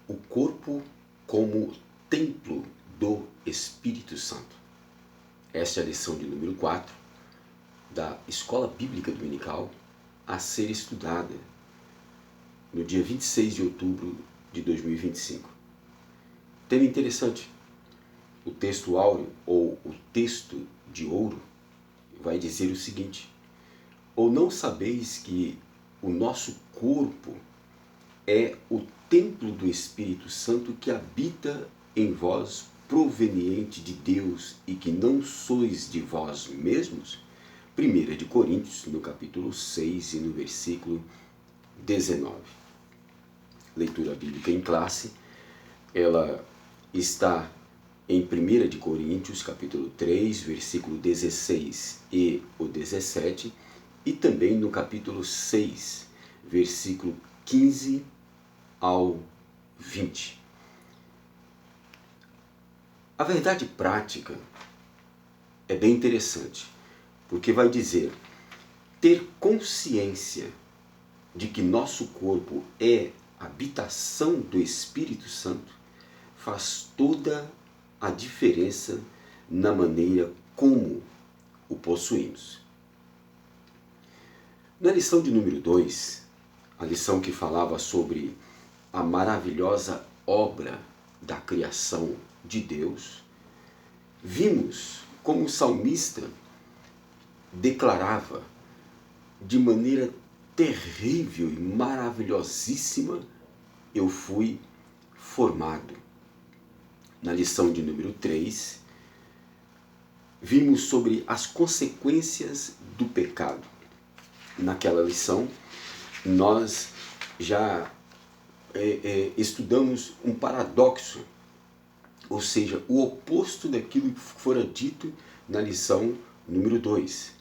O corpo como templo do Espírito Santo. Esta é a lição de número 4 da Escola Bíblica Dominical a ser estudada no dia 26 de outubro de 2025. Tema interessante. O texto áureo, ou o texto de ouro, vai dizer o seguinte: ou não sabeis que o nosso corpo é o templo do Espírito Santo que habita em vós, proveniente de Deus, e que não sois de vós mesmos? 1 de Coríntios, no capítulo 6 e no versículo 19. Leitura bíblica em classe, ela está em 1 de Coríntios, capítulo 3, versículo 16 e o 17, e também no capítulo 6, versículo 15 ao 20. A verdade prática é bem interessante, porque vai dizer: ter consciência de que nosso corpo é habitação do Espírito Santo faz toda a diferença na maneira como o possuímos. Na lição de número 2, a lição que falava sobre a maravilhosa obra da criação de Deus, vimos como o salmista declarava de maneira terrível e maravilhosíssima: eu fui formado. Na lição de número 3, vimos sobre as consequências do pecado. Naquela lição, nós já estudamos um paradoxo, ou seja, o oposto daquilo que fora dito na lição número 2.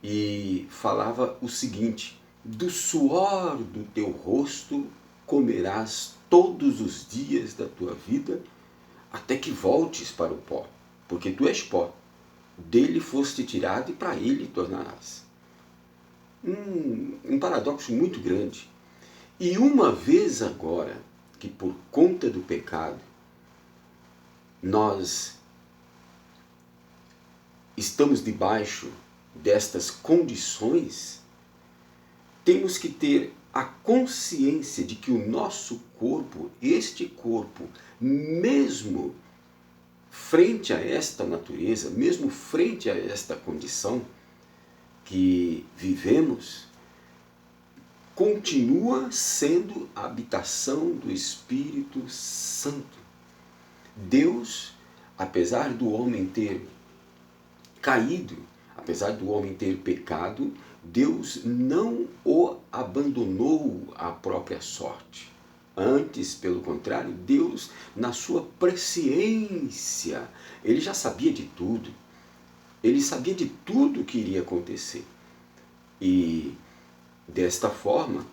E falava o seguinte: do suor do teu rosto comerás todos os dias da tua vida, até que voltes para o pó, porque tu és pó, dele foste tirado e para ele tornarás. Um paradoxo muito grande. E uma vez agora que por conta do pecado nós estamos debaixo destas condições, temos que ter a consciência de que o nosso corpo, este corpo, mesmo frente a esta natureza, mesmo frente a esta condição que vivemos, continua sendo a habitação do Espírito Santo. Deus, apesar do homem ter caído, apesar do homem ter pecado, Deus não o abandonou à própria sorte. Antes, pelo contrário, Deus, na sua presciência, ele já sabia de tudo. Ele sabia de tudo que iria acontecer. E, desta forma,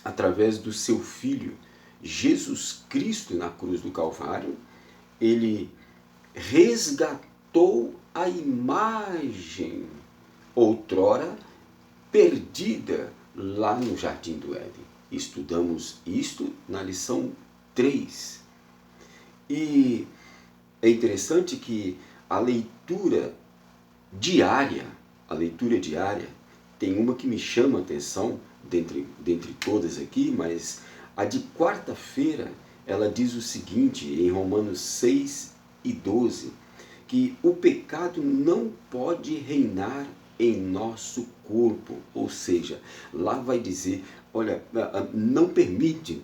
através do seu Filho, Jesus Cristo, na cruz do Calvário, ele resgatou a imagem outrora perdida lá no Jardim do Éden. Estudamos isto na lição 3. E é interessante que a leitura diária, tem uma que me chama a atenção, dentre todas aqui, mas a de quarta-feira, ela diz o seguinte, em Romanos 6 e 12, que o pecado não pode reinar em nosso corpo. Ou seja, lá vai dizer, olha, não permita,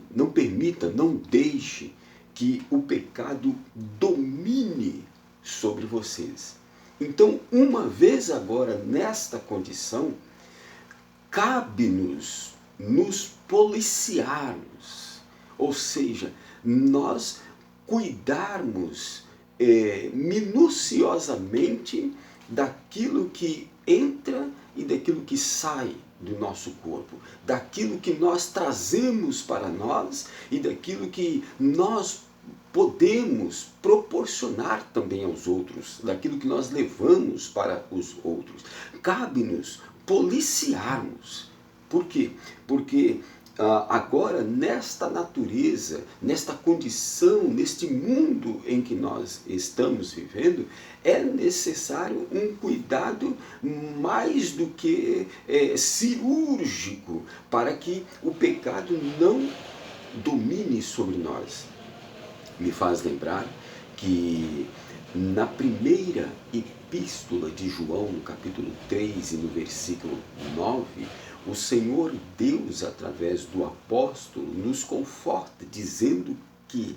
não deixe que o pecado domine sobre vocês. Então, uma vez agora nesta condição, cabe-nos nos policiarmos, ou seja, nós cuidarmos minuciosamente daquilo que entra e daquilo que sai do nosso corpo, daquilo que nós trazemos para nós e daquilo que nós podemos proporcionar também aos outros, daquilo que nós levamos para os outros. Cabe-nos policiarmos. Por quê? Porque agora, nesta natureza, nesta condição, neste mundo em que nós estamos vivendo, é necessário um cuidado mais do que cirúrgico para que o pecado não domine sobre nós. Me faz lembrar que na primeira epístola de João, no capítulo 3 e no versículo 9, o Senhor Deus, através do apóstolo, nos conforta, dizendo que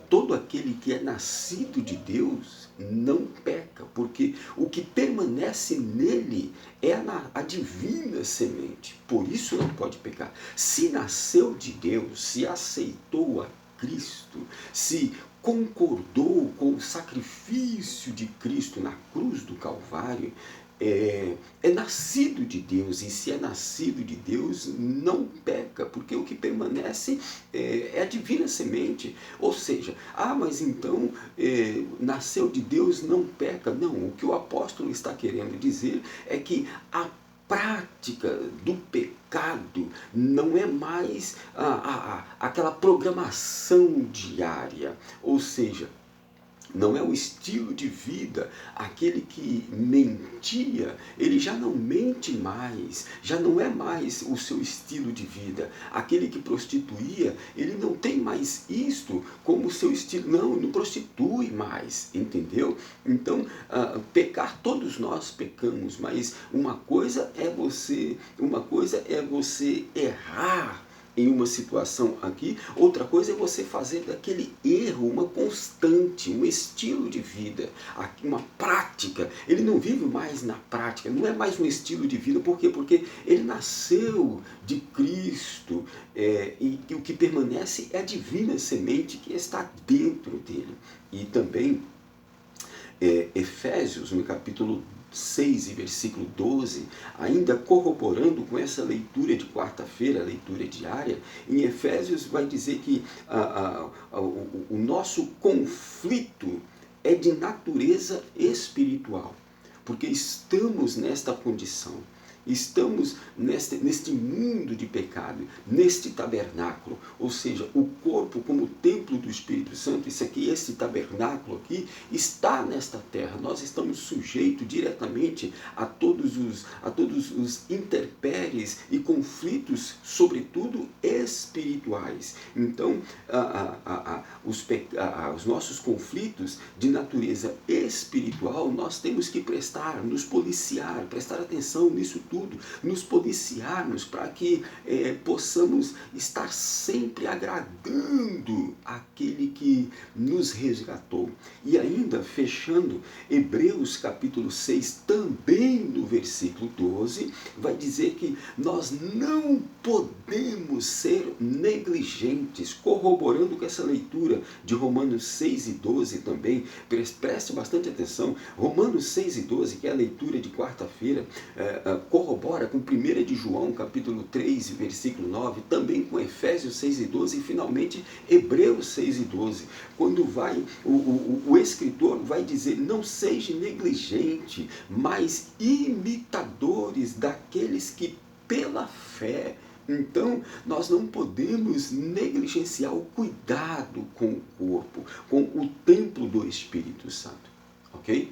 todo aquele que é nascido de Deus não peca, porque o que permanece nele é a divina semente, por isso não pode pecar. Se nasceu de Deus, se aceitou a Cristo, se concordou com o sacrifício de Cristo na cruz do Calvário, é nascido de Deus, e se é nascido de Deus, não peca, porque o que permanece é a divina semente. Ou seja, mas então nasceu de Deus, não peca. Não, o que o apóstolo está querendo dizer é que a prática do pecado não é mais aquela programação diária, ou seja, não é o estilo de vida. Aquele que mentia, ele já não mente mais, já não é mais o seu estilo de vida. Aquele que prostituía, ele não tem mais isto como seu estilo, não prostitui mais, entendeu? Então, pecar, todos nós pecamos, mas uma coisa é você errar em uma situação aqui, outra coisa é você fazer daquele erro uma constante, um estilo de vida, uma prática. Ele não vive mais na prática, não é mais um estilo de vida. Por quê? Porque ele nasceu de Cristo, e o que permanece é a divina semente que está dentro dele. E também Efésios, no capítulo 6 e versículo 12, ainda corroborando com essa leitura de quarta-feira, a leitura diária, em Efésios vai dizer que o nosso conflito é de natureza espiritual, porque estamos nesta condição. Estamos neste mundo de pecado, neste tabernáculo, ou seja, o corpo como templo do Espírito Santo. Esse tabernáculo aqui está nesta terra. Nós estamos sujeitos diretamente a todos os intempéries e conflitos, sobretudo espirituais. Então, os nossos conflitos de natureza espiritual, nós temos que nos policiar, prestar atenção nisso tudo, nos policiarmos para que possamos estar sempre agradando aquele que nos resgatou. E ainda fechando, Hebreus capítulo 6, também no versículo 12, vai dizer que nós não podemos ser negligentes, corroborando com essa leitura de Romanos 6 e 12 também. Preste bastante atenção. Romanos 6 e 12, que é a leitura de quarta-feira, corrobora com 1 de João, capítulo 3, versículo 9, também com Efésios 6 e 12 e finalmente Hebreus 6 e 12. Quando o escritor vai dizer: não seja negligente, mas imitadores daqueles que pela fé. Então, nós não podemos negligenciar o cuidado com o corpo, com o templo do Espírito Santo, ok?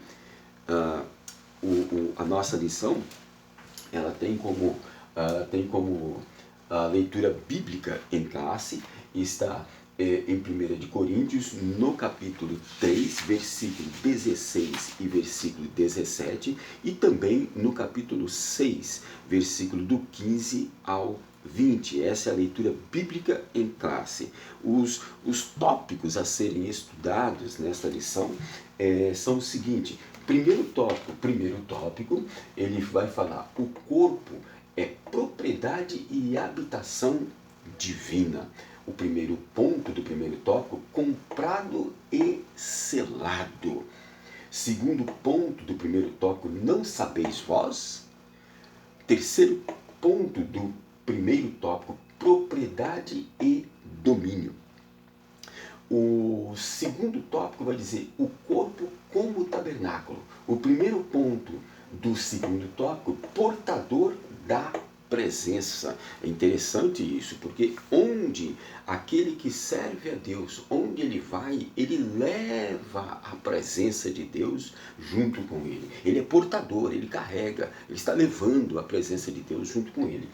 A nossa lição, ela tem como leitura bíblica em classe, está em 1 de Coríntios, no capítulo 3, versículo 16 e versículo 17, e também no capítulo 6, versículo do 15 ao 20. Essa é a leitura bíblica em classe. Os tópicos a serem estudados nesta lição são o seguinte. Primeiro tópico, ele vai falar: o corpo é propriedade e habitação divina. O primeiro ponto do primeiro tópico: comprado e selado. Segundo ponto do primeiro tópico: não sabeis vós. Terceiro ponto do primeiro tópico: propriedade e domínio. O segundo tópico vai dizer o corpo como tabernáculo. O primeiro ponto do segundo tópico: portador da presença. É interessante isso, porque onde aquele que serve a Deus, onde ele vai, ele leva a presença de Deus junto com ele. Ele é portador, ele carrega, ele está levando a presença de Deus junto com ele.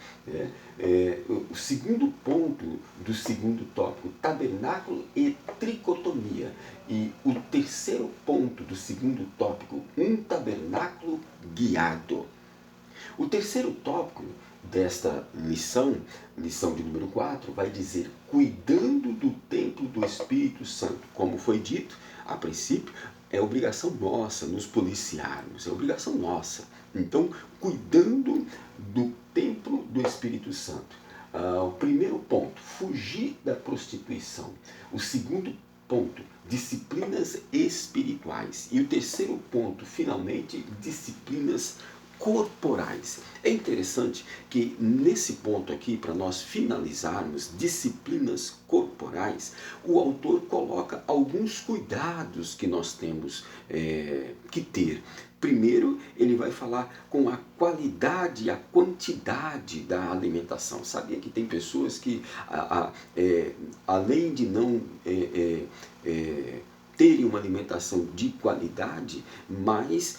O segundo ponto do segundo tópico, tabernáculo e tricotomia. E o terceiro ponto do segundo tópico, um tabernáculo guiado. O terceiro tópico desta lição de número 4, vai dizer cuidando do templo do Espírito Santo. Como foi dito, a princípio, é obrigação nossa nos policiarmos, é obrigação nossa. Então, cuidando do templo do Espírito Santo. O primeiro ponto, fugir da prostituição. O segundo ponto, disciplinas espirituais. E o terceiro ponto, finalmente, disciplinas corporais. É interessante que nesse ponto aqui, para nós finalizarmos disciplinas corporais, o autor coloca alguns cuidados que nós temos que ter. Primeiro, ele vai falar com a qualidade e a quantidade da alimentação. Sabia que tem pessoas que, além de não terem uma alimentação de qualidade, mas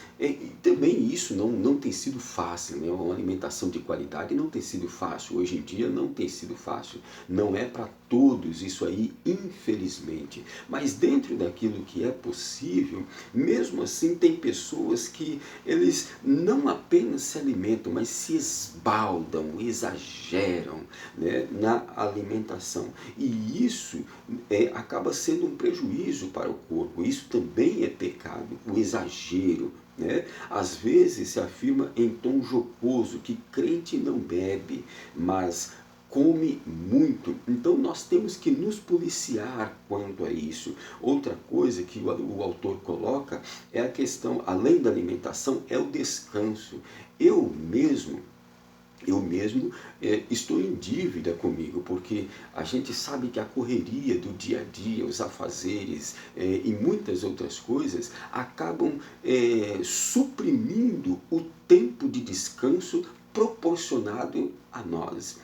também isso não tem sido fácil, né? Uma alimentação de qualidade não tem sido fácil, hoje em dia não tem sido fácil, não é para todos isso aí, infelizmente, mas dentro daquilo que é possível, mesmo assim tem pessoas que eles não apenas se alimentam, mas se esbaldam, exageram, né, na alimentação, e isso acaba sendo um prejuízo para o corpo. Isso também é pecado, o exagero, né? Às vezes se afirma em tom jocoso que crente não bebe, mas come muito. Então nós temos que nos policiar quanto a isso. Outra coisa que o autor coloca é a questão, além da alimentação, é o descanso. Eu mesmo estou em dívida comigo, porque a gente sabe que a correria do dia a dia, os afazeres e muitas outras coisas acabam suprimindo o tempo de descanso proporcionado a nós.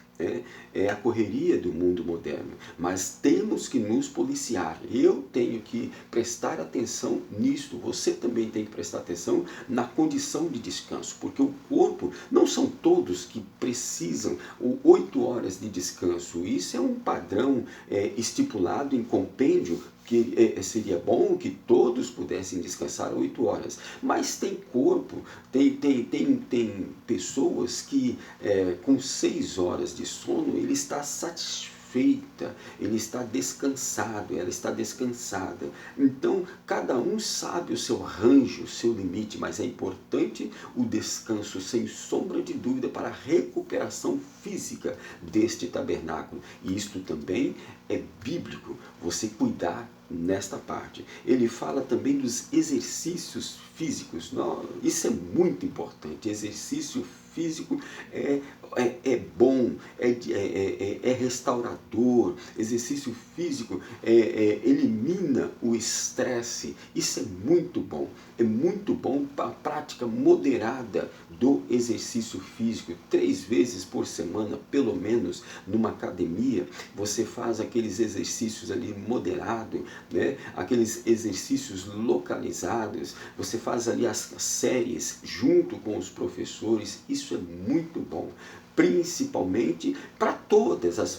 É a correria do mundo moderno, mas temos que nos policiar. Eu tenho que prestar atenção nisto, você também tem que prestar atenção na condição de descanso, porque o corpo, não são todos que precisam 8 horas de descanso, isso é um padrão estipulado em compêndio, que seria bom que todos pudessem descansar 8 horas, mas tem corpo, tem pessoas que com 6 horas de sono ele está satisfeita, ele está descansado, ela está descansada. Então cada um sabe o seu range, o seu limite, mas é importante o descanso sem sombra de dúvida para a recuperação física deste tabernáculo, e isto também é bíblico, você cuidar nesta parte. Ele fala também dos exercícios físicos. Isso é muito importante. Exercício físico é bom, é restaurador. Exercício físico elimina o estresse. Isso é muito bom. É muito bom para a prática moderada do exercício físico. 3 vezes por semana, pelo menos, numa academia, você faz aqueles exercícios ali moderados, né? Aqueles exercícios localizados, você faz ali as séries junto com os professores. Isso é muito bom, principalmente para todas as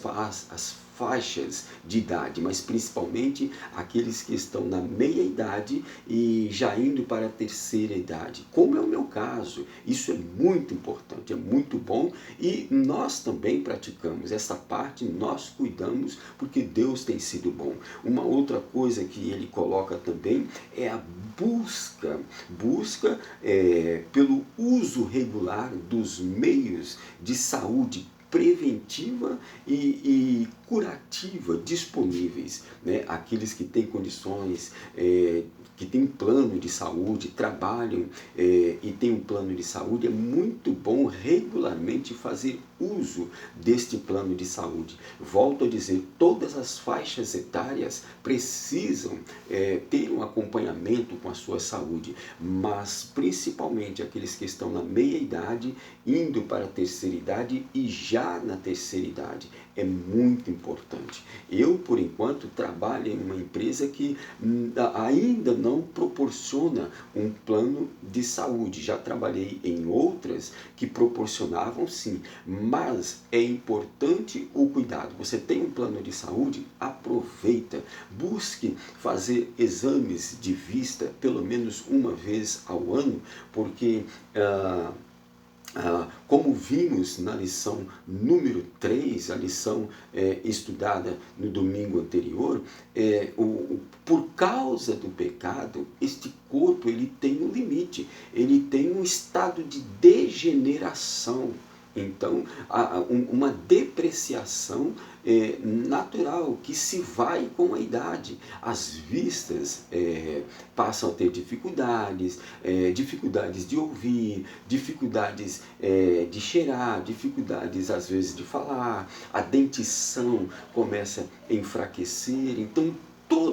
faixas de idade, mas principalmente aqueles que estão na meia idade e já indo para a terceira idade, como é o meu caso. Isso é muito importante, é muito bom, e nós também praticamos essa parte, nós cuidamos, porque Deus tem sido bom. Uma outra coisa que ele coloca também é a busca pelo uso regular dos meios de saúde preventiva e curativa disponíveis, né? Aqueles que têm condições, que têm um plano de saúde, trabalham e têm um plano de saúde, é muito bom regularmente fazer uso deste plano de saúde. Volto a dizer, todas as faixas etárias precisam ter um acompanhamento com a sua saúde, mas principalmente aqueles que estão na meia-idade, indo para a terceira idade e já na terceira idade. É muito importante. Eu, por enquanto, trabalho em uma empresa que ainda não proporciona um plano de saúde. Já trabalhei em outras que proporcionavam, sim, mas é importante o cuidado. Você tem um plano de saúde? Aproveita, busque fazer exames de vista pelo menos uma vez ao ano, porque como vimos na lição número 3, a lição estudada no domingo anterior, por causa do pecado, este corpo ele tem um limite, ele tem um estado de degeneração. Então, uma depreciação natural que se vai com a idade. As vistas passam a ter dificuldades, dificuldades de ouvir, dificuldades de cheirar, dificuldades às vezes de falar, a dentição começa a enfraquecer, então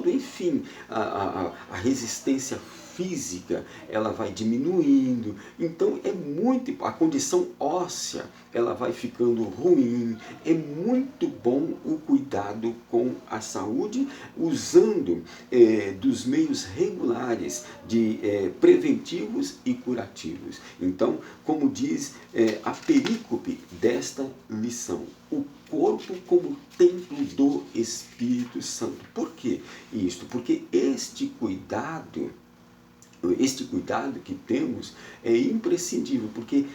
enfim, a resistência física ela vai diminuindo, então a condição óssea ela vai ficando ruim. É muito bom o cuidado com a saúde, usando dos meios regulares de preventivos e curativos. Então, como diz a perícope desta lição, o corpo como templo do Espírito Santo. Por que isto? Porque este cuidado que temos é imprescindível, porque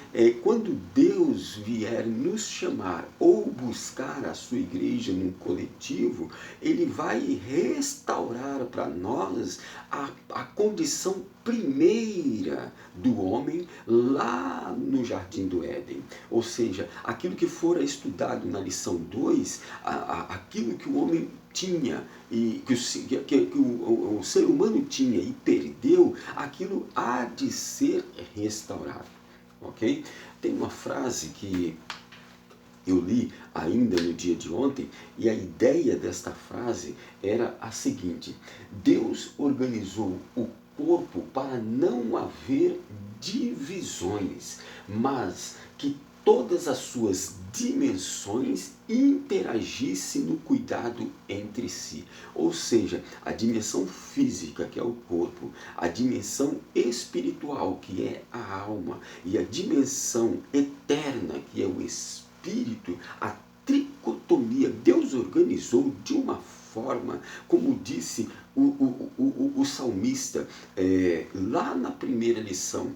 quando Deus vier nos chamar ou buscar a sua igreja num coletivo, Ele vai restaurar para nós a condição primeira do homem lá no Jardim do Éden. Ou seja, aquilo que fora estudado na lição 2, aquilo que o homem tinha e que o ser humano tinha e perdeu, aquilo há de ser restaurado, ok? Tem uma frase que eu li ainda no dia de ontem e a ideia desta frase era a seguinte: Deus organizou o corpo para não haver divisões, mas que todas as suas dimensões interagissem no cuidado entre si. Ou seja, a dimensão física, que é o corpo, a dimensão espiritual, que é a alma, e a dimensão eterna, que é o espírito, a tricotomia, Deus organizou de uma forma, como disse o salmista, lá na primeira lição,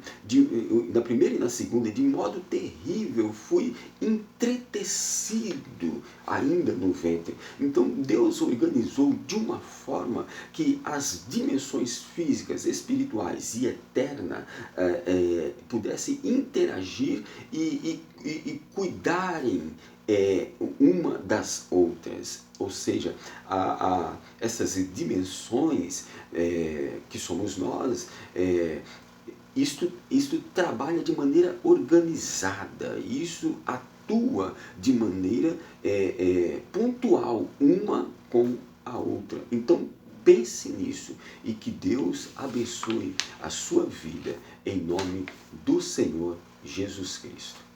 na primeira e na segunda, de modo terrível fui entretecido ainda no ventre. Então Deus organizou de uma forma que as dimensões físicas, espirituais e eterna pudessem interagir e cuidarem uma das outras. Ou seja, essas dimensões que somos nós, isto trabalha de maneira organizada, isso atua de maneira pontual, uma com a outra. Então, pense nisso e que Deus abençoe a sua vida em nome do Senhor Jesus Cristo.